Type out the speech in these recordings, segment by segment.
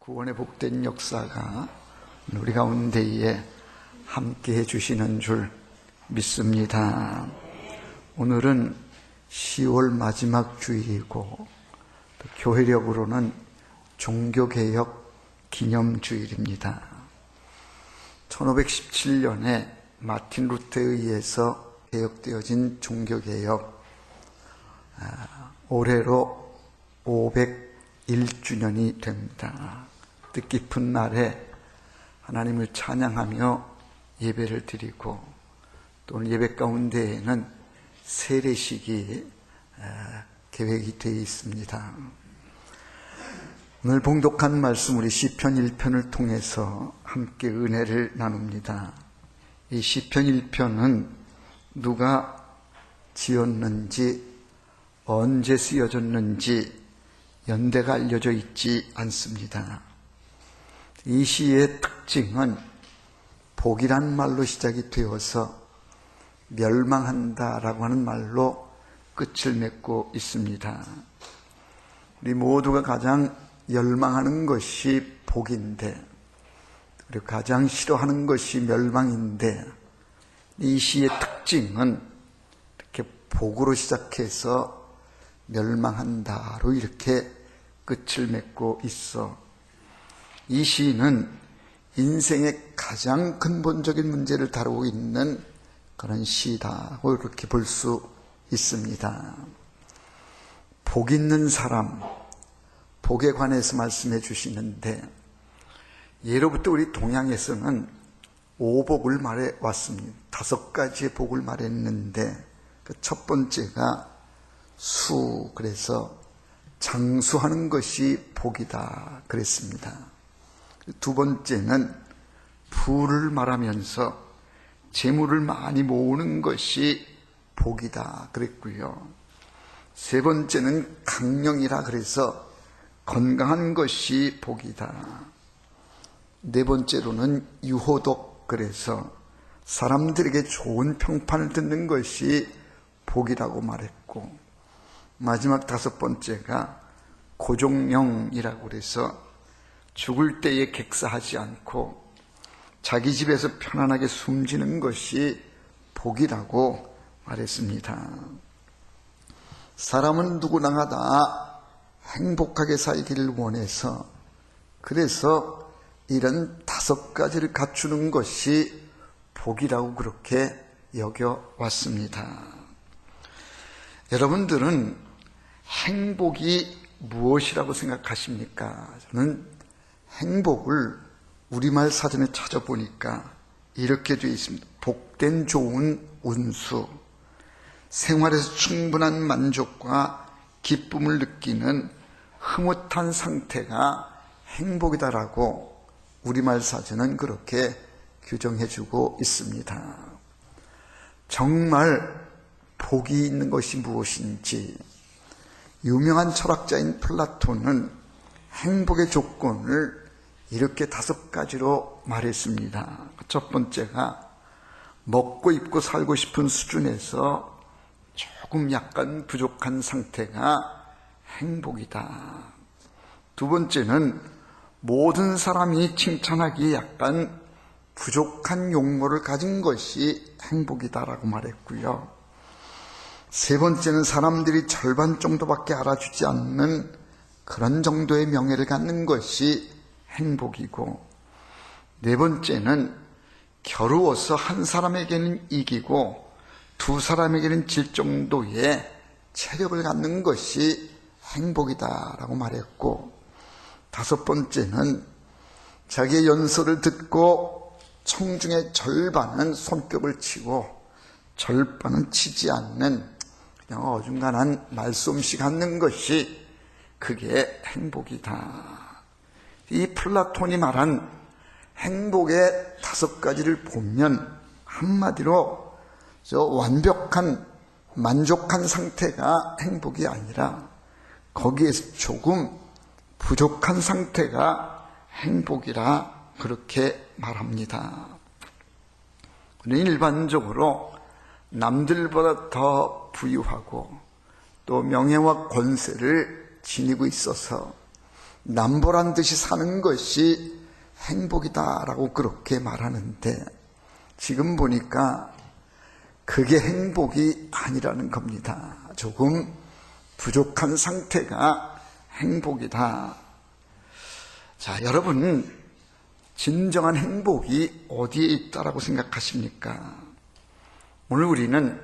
구원의 복된 역사가 우리 가운데에 함께 해주시는 줄 믿습니다. 오늘은 10월 마지막 주일이고 또 교회력으로는 종교개혁 기념주일입니다. 1517년에 마틴 루터에 의해서 개혁되어진 종교개혁, 올해로 501주년이 됩니다. 뜻깊은 날에 하나님을 찬양하며 예배를 드리고 또 오늘 예배 가운데에는 세례식이 계획이 되어 있습니다. 오늘 봉독한 말씀 우리 시편 1편을 통해서 함께 은혜를 나눕니다. 이 시편 1편은 누가 지었는지 언제 쓰여졌는지 연대가 알려져 있지 않습니다. 이 시의 특징은 복이란 말로 시작이 되어서 멸망한다라고 하는 말로 끝을 맺고 있습니다. 우리 모두가 가장 열망하는 것이 복인데, 그리고 가장 싫어하는 것이 멸망인데, 이 시의 특징은 이렇게 복으로 시작해서 멸망한다로 이렇게 끝을 맺고 있어. 이 시는 인생의 가장 근본적인 문제를 다루고 있는 그런 시다고 이렇게 볼 수 있습니다. 복 있는 사람, 복에 관해서 말씀해 주시는데, 예로부터 우리 동양에서는 오복을 말해 왔습니다. 5가지의 복을 말했는데 그 첫 번째가 수, 그래서 장수하는 것이 복이다 그랬습니다. 두 번째는 부를 말하면서 재물을 많이 모으는 것이 복이다 그랬고요. 세 번째는 강령이라 그래서 건강한 것이 복이다. 네 번째로는 유호독, 그래서 사람들에게 좋은 평판을 듣는 것이 복이라고 말했고, 마지막 5번째가 고종령이라고 그래서 죽을 때에 객사하지 않고 자기 집에서 편안하게 숨지는 것이 복이라고 말했습니다. 사람은 누구나 다 행복하게 살기를 원해서, 그래서 이런 5가지를 갖추는 것이 복이라고 그렇게 여겨왔습니다. 여러분들은 행복이 무엇이라고 생각하십니까? 저는 행복을 우리말 사전에 찾아보니까 이렇게 되어 있습니다. 복된 좋은 운수, 생활에서 충분한 만족과 기쁨을 느끼는 흐뭇한 상태가 행복이다라고 우리말 사전은 그렇게 규정해주고 있습니다. 정말 복이 있는 것이 무엇인지, 유명한 철학자인 플라톤은 행복의 조건을 이렇게 5가지로 말했습니다. 첫 번째가 먹고 입고 살고 싶은 수준에서 조금 약간 부족한 상태가 행복이다. 두 번째는 모든 사람이 칭찬하기에 약간 부족한 용모를 가진 것이 행복이다라고 말했고요. 세 번째는 사람들이 절반 정도밖에 알아주지 않는 그런 정도의 명예를 갖는 것이 행복이고, 네 번째는 겨루어서 한 사람에게는 이기고 2 사람에게는 질 정도의 체력을 갖는 것이 행복이다라고 말했고, 5번째는 자기의 연설을 듣고 청중의 절반은 손뼉을 치고 절반은 치지 않는 그냥 어중간한 말솜씨 갖는 것이 그게 행복이다. 이 플라톤이 말한 행복의 5가지를 보면 한마디로 완벽한 만족한 상태가 행복이 아니라 거기에서 조금 부족한 상태가 행복이라 그렇게 말합니다. 우리는 일반적으로 남들보다 더 부유하고 또 명예와 권세를 지니고 있어서 남보란 듯이 사는 것이 행복이다라고 그렇게 말하는데 지금 보니까 그게 행복이 아니라는 겁니다. 조금 부족한 상태가 행복이다. 자, 여러분, 진정한 행복이 어디에 있다라고 생각하십니까? 오늘 우리는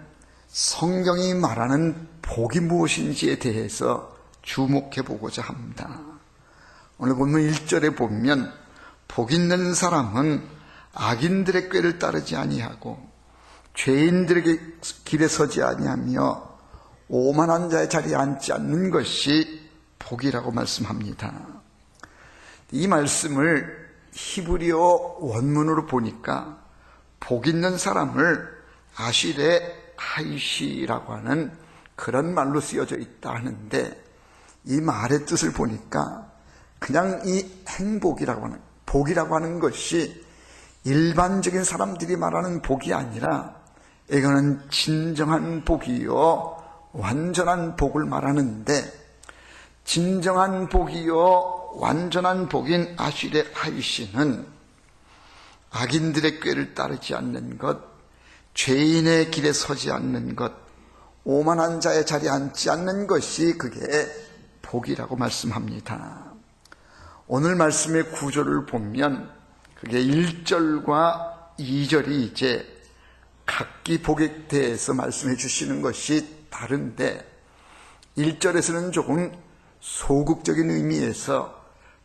성경이 말하는 복이 무엇인지에 대해서 주목해 보고자 합니다. 오늘 본문 1절에 보면 복 있는 사람은 악인들의 꾀를 따르지 아니하고 죄인들에게 길에 서지 아니하며 오만한 자의 자리에 앉지 않는 것이 복이라고 말씀합니다. 이 말씀을 히브리어 원문으로 보니까 복 있는 사람을 아실의 하이시라고 하는 그런 말로 쓰여져 있다 하는데 이 말의 뜻을 보니까 그냥 이 행복이라고 하는 복이라고 하는 것이 일반적인 사람들이 말하는 복이 아니라 이거는 진정한 복이요 완전한 복을 말하는데 진정한 복이요 완전한 복인 아실의 하이시는 악인들의 꾀를 따르지 않는 것, 죄인의 길에 서지 않는 것, 오만한 자의 자리에 앉지 않는 것이 그게 복이라고 말씀합니다. 오늘 말씀의 구조를 보면 그게 1절과 2절이 이제 각기 복에 대해서 말씀해 주시는 것이 다른데 1절에서는 조금 소극적인 의미에서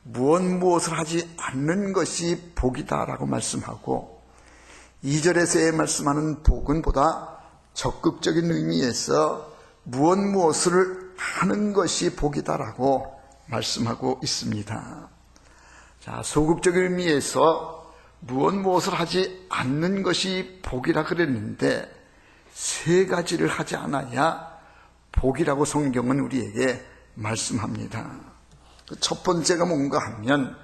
무엇을 하지 않는 것이 복이다라고 말씀하고 2절에서 말씀하는 복은 보다 적극적인 의미에서 무엇을 하는 것이 복이다라고 말씀하고 있습니다. 자, 소극적인 의미에서 무엇을 하지 않는 것이 복이라 그랬는데 세 가지를 하지 않아야 복이라고 성경은 우리에게 말씀합니다. 첫 번째가 뭔가 하면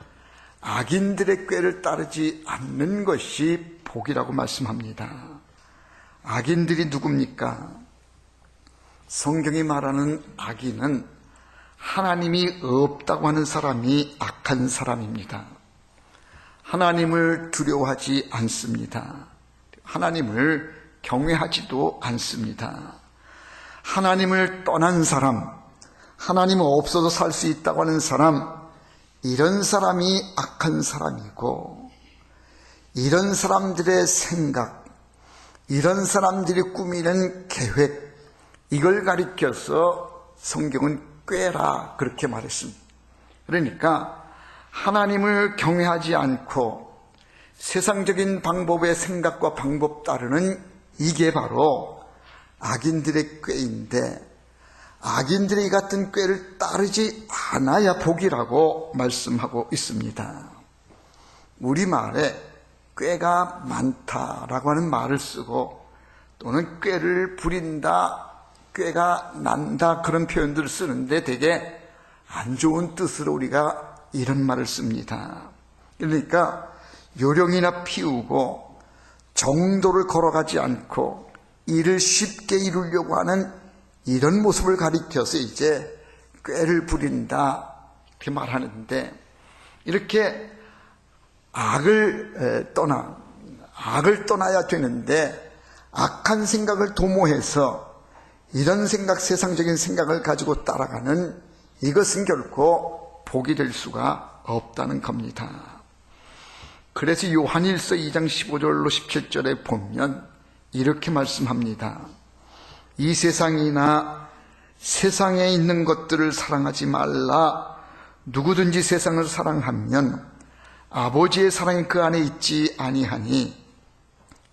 악인들의 꾀를 따르지 않는 것이 복이라고 말씀합니다. 악인들이 누굽니까? 성경이 말하는 악인은 하나님이 없다고 하는 사람이 악한 사람입니다. 하나님을 두려워하지 않습니다. 하나님을 경외하지도 않습니다. 하나님을 떠난 사람, 하나님 없어도 살 수 있다고 하는 사람, 이런 사람이 악한 사람이고 이런 사람들의 생각, 이런 사람들이 꾸미는 계획, 이걸 가리켜서 성경은 꾀라 그렇게 말했습니다. 그러니까 하나님을 경외하지 않고 세상적인 방법의 생각과 방법 따르는 이게 바로 악인들의 꾀인데 악인들이 이 같은 꾀를 따르지 않아야 복이라고 말씀하고 있습니다. 우리말에 꾀가 많다라고 하는 말을 쓰고 또는 꾀를 부린다, 꾀가 난다 그런 표현들을 쓰는데 되게 안 좋은 뜻으로 우리가 이런 말을 씁니다. 그러니까 요령이나 피우고 정도를 걸어가지 않고 일을 쉽게 이루려고 하는 이런 모습을 가리켜서 이제 꾀를 부린다 이렇게 말하는데 이렇게 악을 떠나야 되는데 악한 생각을 도모해서 이런 생각, 세상적인 생각을 가지고 따라가는 이것은 결코 복이 될 수가 없다는 겁니다. 그래서 요한일서 2장 15절로 17절에 보면 이렇게 말씀합니다. 이 세상이나 세상에 있는 것들을 사랑하지 말라. 누구든지 세상을 사랑하면 아버지의 사랑이 그 안에 있지 아니하니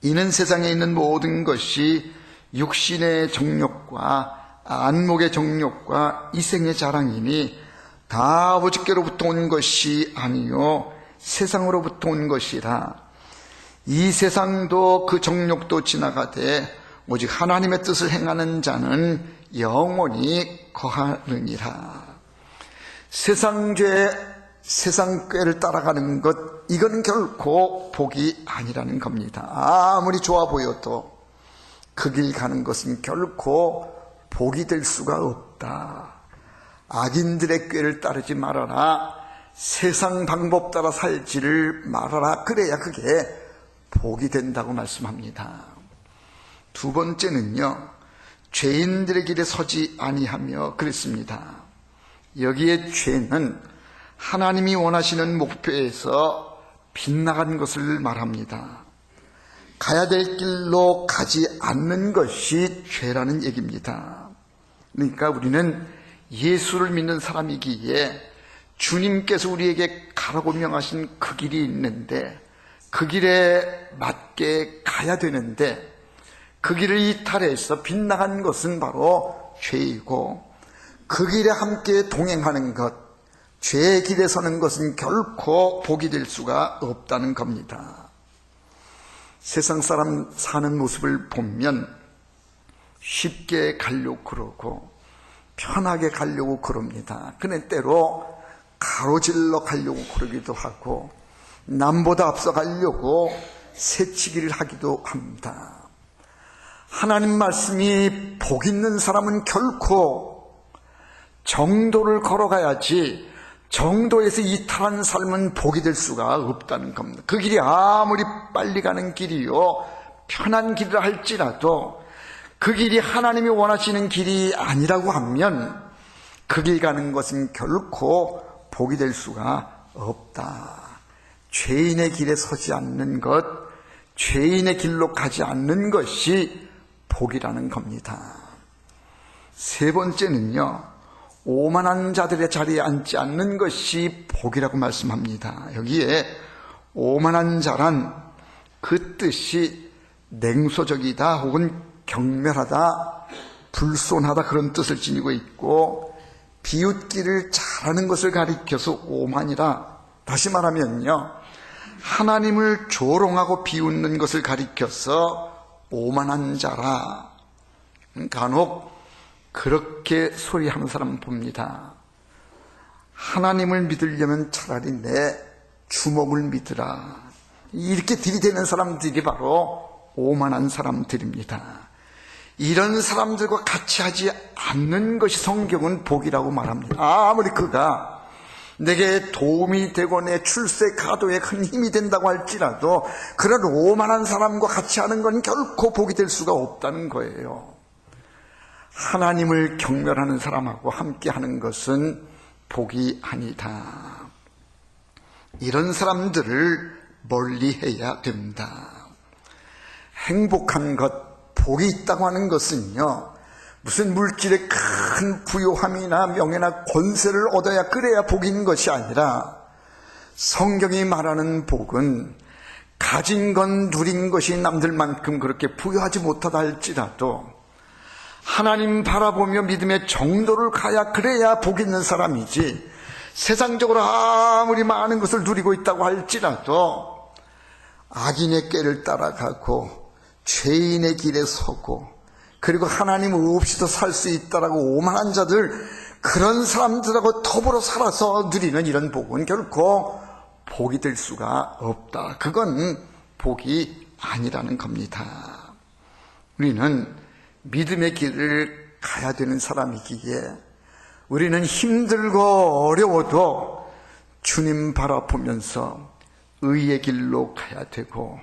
이는 세상에 있는 모든 것이 육신의 정욕과 안목의 정욕과 이생의 자랑이니 다 아버지께로부터 온 것이 아니요 세상으로부터 온 것이라. 이 세상도 그 정욕도 지나가되 오직 하나님의 뜻을 행하는 자는 영원히 거하느니라. 세상죄, 세상 꾀를 따라가는 것, 이건 결코 복이 아니라는 겁니다. 아무리 좋아 보여도 그 길 가는 것은 결코 복이 될 수가 없다. 악인들의 꾀를 따르지 말아라. 세상 방법 따라 살지를 말하라. 그래야 그게 복이 된다고 말씀합니다. 두 번째는요, 죄인들의 길에 서지 아니하며 그랬습니다. 여기에 죄는 하나님이 원하시는 목표에서 빗나간 것을 말합니다. 가야 될 길로 가지 않는 것이 죄라는 얘기입니다. 그러니까 우리는 예수를 믿는 사람이기에 주님께서 우리에게 가라고 명하신 그 길이 있는데 그 길에 맞게 가야 되는데 그 길을 이탈해서 빗나간 것은 바로 죄이고, 그 길에 함께 동행하는 것, 죄의 길에 서는 것은 결코 복이 될 수가 없다는 겁니다. 세상 사람 사는 모습을 보면 쉽게 가려고 그러고 편하게 가려고 그럽니다. 그런데 때로 가로질러 가려고 그러기도 하고 남보다 앞서 가려고 새치기를 하기도 합니다. 하나님 말씀이 복 있는 사람은 결코 정도를 걸어가야지 정도에서 이탈한 삶은 복이 될 수가 없다는 겁니다. 그 길이 아무리 빨리 가는 길이요 편한 길이라 할지라도 그 길이 하나님이 원하시는 길이 아니라고 하면 그 길 가는 것은 결코 복이 될 수가 없다. 죄인의 길에 서지 않는 것, 죄인의 길로 가지 않는 것이 복이라는 겁니다. 세 번째는요, 오만한 자들의 자리에 앉지 않는 것이 복이라고 말씀합니다. 여기에 오만한 자란 그 뜻이 냉소적이다 혹은 경멸하다, 불손하다 그런 뜻을 지니고 있고, 비웃기를 잘하는 것을 가리켜서 오만이라, 다시 말하면요, 하나님을 조롱하고 비웃는 것을 가리켜서 오만한 자라. 간혹 그렇게 소리하는 사람 봅니다. 하나님을 믿으려면 차라리 내 주먹을 믿으라. 이렇게 들이대는 사람들이 바로 오만한 사람들입니다. 이런 사람들과 같이 하지 않는 것이 성경은 복이라고 말합니다. 아무리 그가 내게 도움이 되고 내 출세 가도에 큰 힘이 된다고 할지라도 그런 오만한 사람과 같이 하는 건 결코 복이 될 수가 없다는 거예요. 하나님을 경멸하는 사람하고 함께 하는 것은 복이 아니다. 이런 사람들을 멀리해야 됩니다. 행복한 것, 복이 있다고 하는 것은요, 무슨 물질의 큰 부요함이나 명예나 권세를 얻어야 그래야 복인 것이 아니라, 성경이 말하는 복은 가진 건 누린 것이 남들만큼 그렇게 부유하지 못하다 할지라도 하나님 바라보며 믿음의 정도를 가야 그래야 복 있는 사람이지, 세상적으로 아무리 많은 것을 누리고 있다고 할지라도 악인의 꾀를 따라가고 죄인의 길에 서고 그리고 하나님 없이도 살 수 있다라고 오만한 자들, 그런 사람들하고 더불어 살아서 누리는 이런 복은 결코 복이 될 수가 없다. 그건 복이 아니라는 겁니다. 우리는 믿음의 길을 가야 되는 사람이기에 우리는 힘들고 어려워도 주님 바라보면서 의의 길로 가야 되고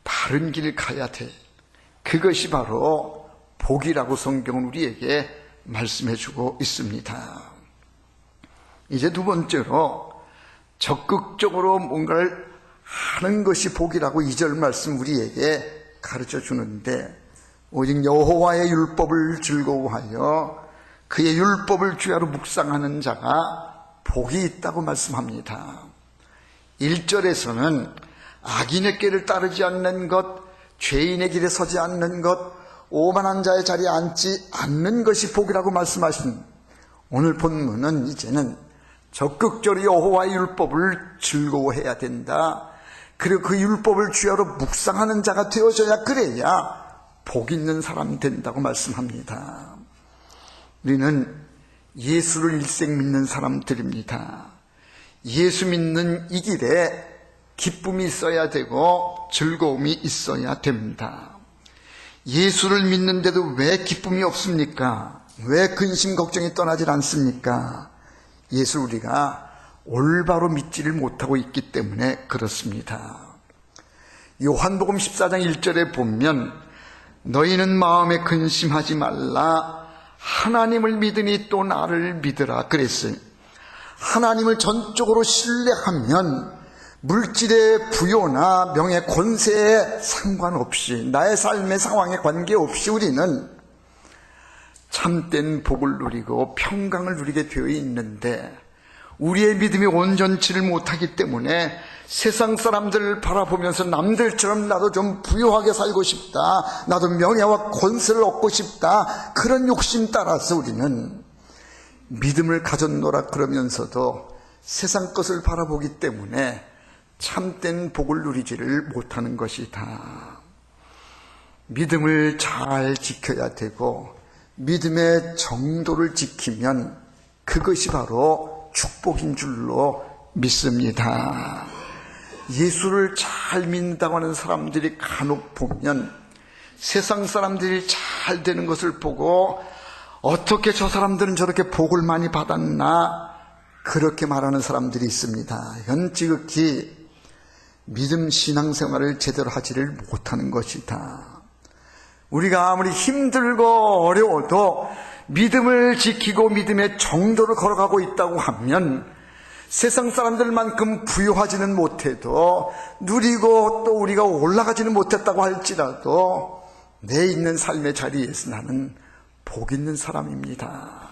바른 길 가야 돼. 그것이 바로 복이라고 성경은 우리에게 말씀해주고 있습니다. 이제 두 번째로 적극적으로 뭔가를 하는 것이 복이라고 2절 말씀 우리에게 가르쳐 주는데, 오직 여호와의 율법을 즐거워하여 그의 율법을 주야로 묵상하는 자가 복이 있다고 말씀합니다. 1절에서는 악인의 길을 따르지 않는 것, 죄인의 길에 서지 않는 것, 오만한 자의 자리에 앉지 않는 것이 복이라고 말씀하신 오늘 본문은 이제는 적극적으로 여호와의 율법을 즐거워해야 된다. 그리고 그 율법을 주야로 묵상하는 자가 되어져야 그래야 복 있는 사람이 된다고 말씀합니다. 우리는 예수를 일생 믿는 사람들입니다. 예수 믿는 이 길에 기쁨이 있어야 되고 즐거움이 있어야 됩니다. 예수를 믿는데도 왜 기쁨이 없습니까? 왜 근심 걱정이 떠나질 않습니까? 예수 우리가 올바로 믿지를 못하고 있기 때문에 그렇습니다. 요한복음 14장 1절에 보면 너희는 마음에 근심하지 말라 하나님을 믿으니 또 나를 믿으라 그랬어요. 하나님을 전적으로 신뢰하면 물질의 부요나 명예 권세에 상관없이 나의 삶의 상황에 관계없이 우리는 참된 복을 누리고 평강을 누리게 되어 있는데 우리의 믿음이 온전치를 못하기 때문에 세상 사람들을 바라보면서 남들처럼 나도 좀 부유하게 살고 싶다, 나도 명예와 권세를 얻고 싶다, 그런 욕심 따라서 우리는 믿음을 가졌노라 그러면서도 세상 것을 바라보기 때문에 참된 복을 누리지를 못하는 것이다. 믿음을 잘 지켜야 되고 믿음의 정도를 지키면 그것이 바로 축복인 줄로 믿습니다. 예수를 잘 믿는다고 하는 사람들이 간혹 보면 세상 사람들이 잘 되는 것을 보고 어떻게 저 사람들은 저렇게 복을 많이 받았나 그렇게 말하는 사람들이 있습니다. 현지극히 믿음 신앙생활을 제대로 하지를 못하는 것이다. 우리가 아무리 힘들고 어려워도 믿음을 지키고 믿음의 정도를 걸어가고 있다고 하면 세상 사람들만큼 부유하지는 못해도 누리고 또 우리가 올라가지는 못했다고 할지라도 내 있는 삶의 자리에서 나는 복 있는 사람입니다.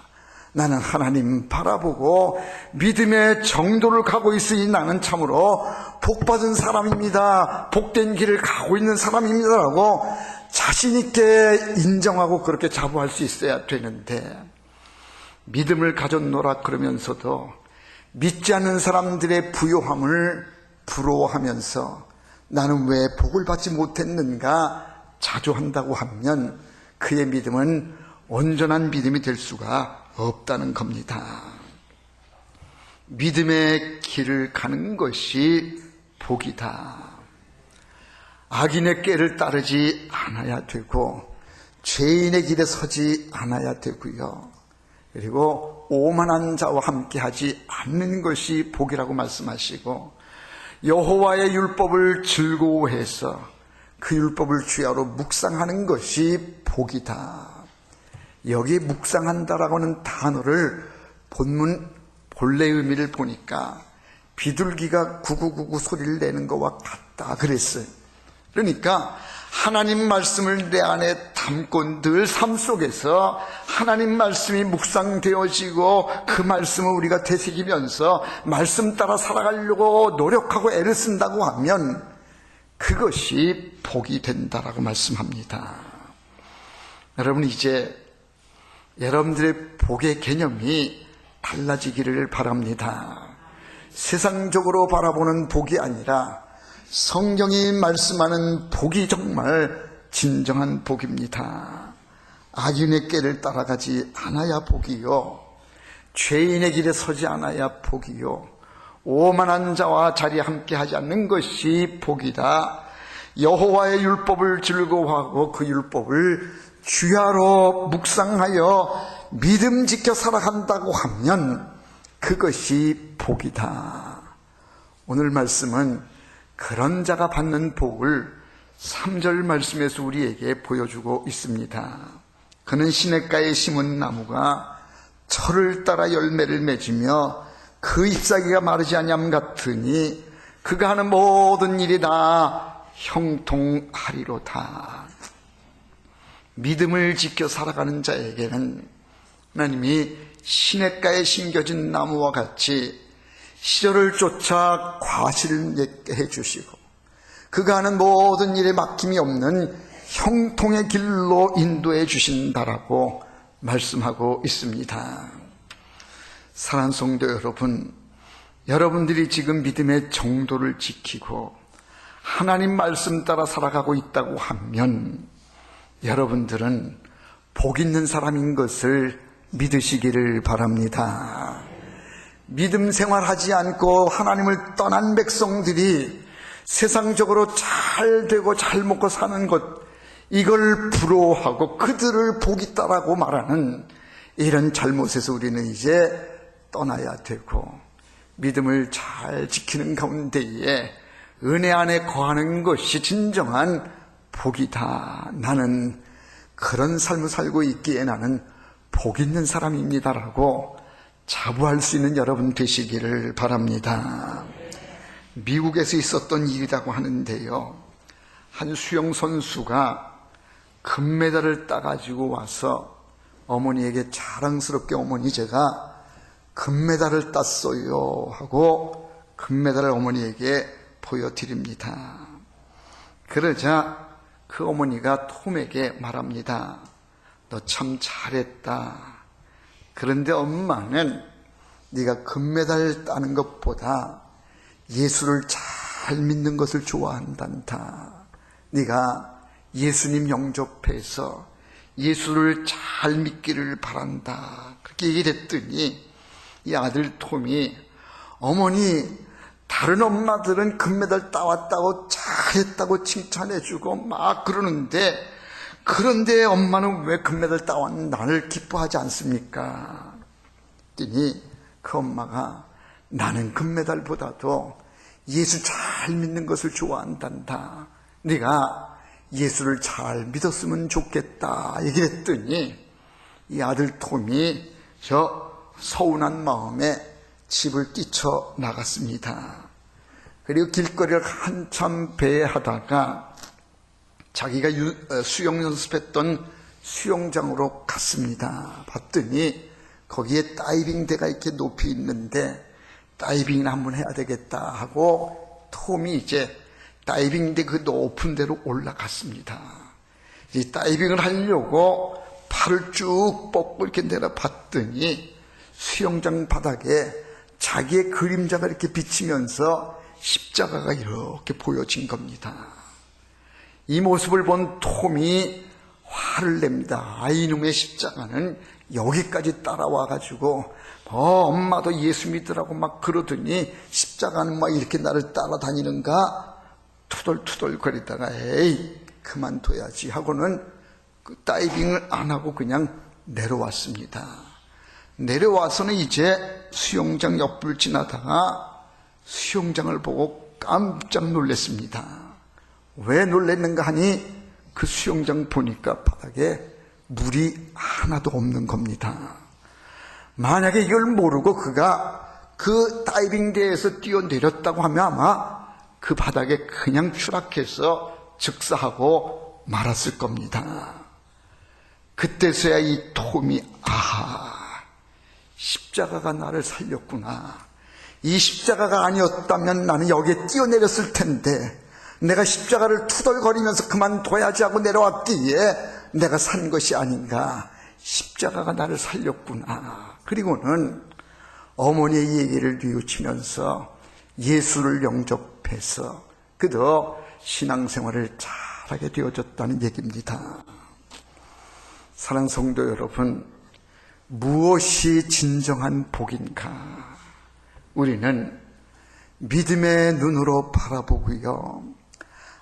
나는 하나님 바라보고 믿음의 정도를 가고 있으니 나는 참으로 복받은 사람입니다. 복된 길을 가고 있는 사람입니다라고 자신 있게 인정하고 그렇게 자부할 수 있어야 되는데 믿음을 가졌노라 그러면서도 믿지 않는 사람들의 부요함을 부러워하면서 나는 왜 복을 받지 못했는가 자조한다고 하면 그의 믿음은 온전한 믿음이 될 수가 없다는 겁니다. 믿음의 길을 가는 것이 복이다. 악인의 꾀를 따르지 않아야 되고 죄인의 길에 서지 않아야 되고요. 그리고 오만한 자와 함께하지 않는 것이 복이라고 말씀하시고 여호와의 율법을 즐거워해서 그 율법을 주야로 묵상하는 것이 복이다. 여기에 묵상한다라고 하는 단어를 본문 본래 의미를 보니까 비둘기가 구구구구 소리를 내는 것과 같다 그랬어요. 그러니까 하나님 말씀을 내 안에 담고 늘 삶 속에서 하나님 말씀이 묵상되어지고 그 말씀을 우리가 되새기면서 말씀 따라 살아가려고 노력하고 애를 쓴다고 하면 그것이 복이 된다라고 말씀합니다. 여러분 이제 여러분들의 복의 개념이 달라지기를 바랍니다. 세상적으로 바라보는 복이 아니라 성경이 말씀하는 복이 정말 진정한 복입니다. 악인의 꾀를 따라가지 않아야 복이요, 죄인의 길에 서지 않아야 복이요, 오만한 자와 자리에 함께하지 않는 것이 복이다. 여호와의 율법을 즐거워하고 그 율법을 주야로 묵상하여 믿음 지켜 살아간다고 하면 그것이 복이다. 오늘 말씀은 그런 자가 받는 복을 3절 말씀에서 우리에게 보여주고 있습니다. 그는 시냇가에 심은 나무가 철을 따라 열매를 맺으며 그 잎사귀가 마르지 아니함 같으니 그가 하는 모든 일이 다 형통하리로다. 믿음을 지켜 살아가는 자에게는 하나님이 시냇가에 심겨진 나무와 같이 시절을 쫓아 과실을 맺게 해주시고 그가 하는 모든 일에 막힘이 없는 형통의 길로 인도해 주신다라고 말씀하고 있습니다. 사랑하는 성도 여러분, 여러분들이 지금 믿음의 정도를 지키고 하나님 말씀 따라 살아가고 있다고 하면 여러분들은 복 있는 사람인 것을 믿으시기를 바랍니다. 믿음 생활하지 않고 하나님을 떠난 백성들이 세상적으로 잘 되고 잘 먹고 사는 것, 이걸 부러워하고 그들을 복 있다라고 말하는 이런 잘못에서 우리는 이제 떠나야 되고 믿음을 잘 지키는 가운데에 은혜 안에 거하는 것이 진정한 복이다. 나는 그런 삶을 살고 있기에 나는 복 있는 사람입니다라고 자부할 수 있는 여러분 되시기를 바랍니다. 미국에서 있었던 일이라고 하는데요, 한 수영 선수가 금메달을 따가지고 와서 어머니에게 자랑스럽게, 어머니 제가 금메달을 땄어요 하고 금메달을 어머니에게 보여드립니다. 그러자 그 어머니가 톰에게 말합니다. 너 참 잘했다. 그런데 엄마는 네가 금메달 따는 것보다 예수를 잘 믿는 것을 좋아한단다. 네가 예수님 영접해서 예수를 잘 믿기를 바란다. 그렇게 얘기를 했더니 이 아들 톰이, 어머니 다른 엄마들은 금메달 따왔다고 잘했다고 칭찬해주고 막 그러는데, 그런데 엄마는 왜 금메달 따왔는 나를 기뻐하지 않습니까? 그랬더니 그 엄마가, 나는 금메달보다도 예수 잘 믿는 것을 좋아한단다. 네가 예수를 잘 믿었으면 좋겠다 얘기를 했더니 이 아들 톰이 저 서운한 마음에 집을 뛰쳐나갔습니다. 그리고 길거리를 한참 배회하다가 자기가 수영 연습했던 수영장으로 갔습니다. 봤더니 거기에 다이빙대가 이렇게 높이 있는데 다이빙을 한번 해야 되겠다 하고 톰이 이제 다이빙대 그 높은 데로 올라갔습니다. 이 다이빙을 하려고 팔을 쭉 뻗고 이렇게 내려봤더니 수영장 바닥에 자기의 그림자가 이렇게 비치면서 십자가가 이렇게 보여진 겁니다. 이 모습을 본 톰이 화를 냅니다. 이놈의 십자가는 여기까지 따라와가지고 엄마도 예수 믿으라고 막 그러더니 십자가는 막 이렇게 나를 따라다니는가? 투덜투덜 거리다가 에이 그만둬야지 하고는 그 다이빙을 안 하고 그냥 내려왔습니다. 내려와서는 이제 수영장 옆을 지나다가 수영장을 보고 깜짝 놀랐습니다. 왜 놀랐는가 하니 그 수영장 보니까 바닥에 물이 하나도 없는 겁니다. 만약에 이걸 모르고 그가 그 다이빙대에서 뛰어내렸다고 하면 아마 그 바닥에 그냥 추락해서 즉사하고 말았을 겁니다. 그때서야 이 톰이 십자가가 나를 살렸구나. 이 십자가가 아니었다면 나는 여기에 뛰어내렸을 텐데 내가 십자가를 투덜거리면서 그만둬야지 하고 내려왔기에 내가 산 것이 아닌가. 십자가가 나를 살렸구나. 그리고는 어머니의 얘기를 뉘우치면서 예수를 영접해서 그도 신앙생활을 잘하게 되어졌다는 얘기입니다. 사랑하는 성도 여러분, 무엇이 진정한 복인가? 우리는 믿음의 눈으로 바라보고요,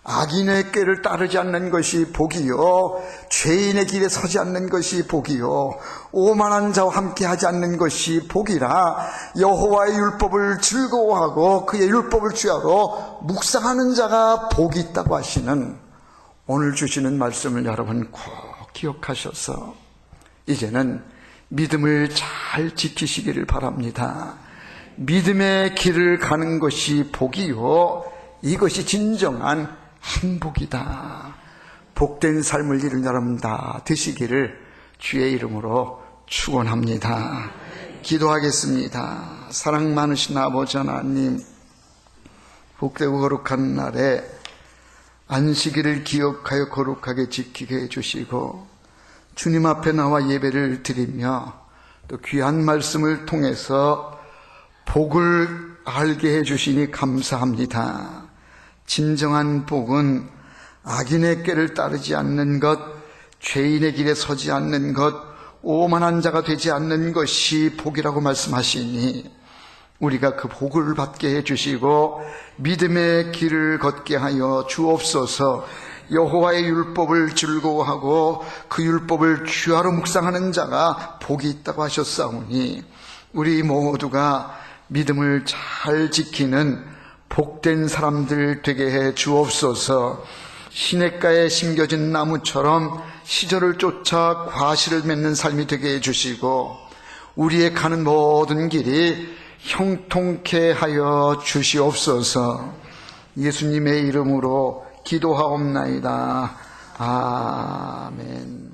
악인의 꾀를 따르지 않는 것이 복이요, 죄인의 길에 서지 않는 것이 복이요, 오만한 자와 함께하지 않는 것이 복이라 여호와의 율법을 즐거워하고 그의 율법을 주야로 묵상하는 자가 복이 있다고 하시는 오늘 주시는 말씀을 여러분 꼭 기억하셔서 이제는 믿음을 잘 지키시기를 바랍니다. 믿음의 길을 가는 것이 복이요, 이것이 진정한 행복이다. 복된 삶을 이룬 여러분 다 되시기를 주의 이름으로 축원합니다. 기도하겠습니다. 사랑 많으신 아버지 하나님, 복되고 거룩한 날에 안식일을 기억하여 거룩하게 지키게 해주시고 주님 앞에 나와 예배를 드리며 또 귀한 말씀을 통해서 복을 알게 해주시니 감사합니다. 진정한 복은 악인의 꾀를 따르지 않는 것, 죄인의 길에 서지 않는 것, 오만한 자가 되지 않는 것이 복이라고 말씀하시니 우리가 그 복을 받게 해주시고 믿음의 길을 걷게 하여 주옵소서. 여호와의 율법을 즐거워하고 그 율법을 주야로 묵상하는 자가 복이 있다고 하셨사오니 우리 모두가 믿음을 잘 지키는 복된 사람들 되게 해 주옵소서. 시냇가에 심겨진 나무처럼 시절을 쫓아 과실을 맺는 삶이 되게 해주시고 우리의 가는 모든 길이 형통케 하여 주시옵소서. 예수님의 이름으로 기도하옵나이다. 아멘.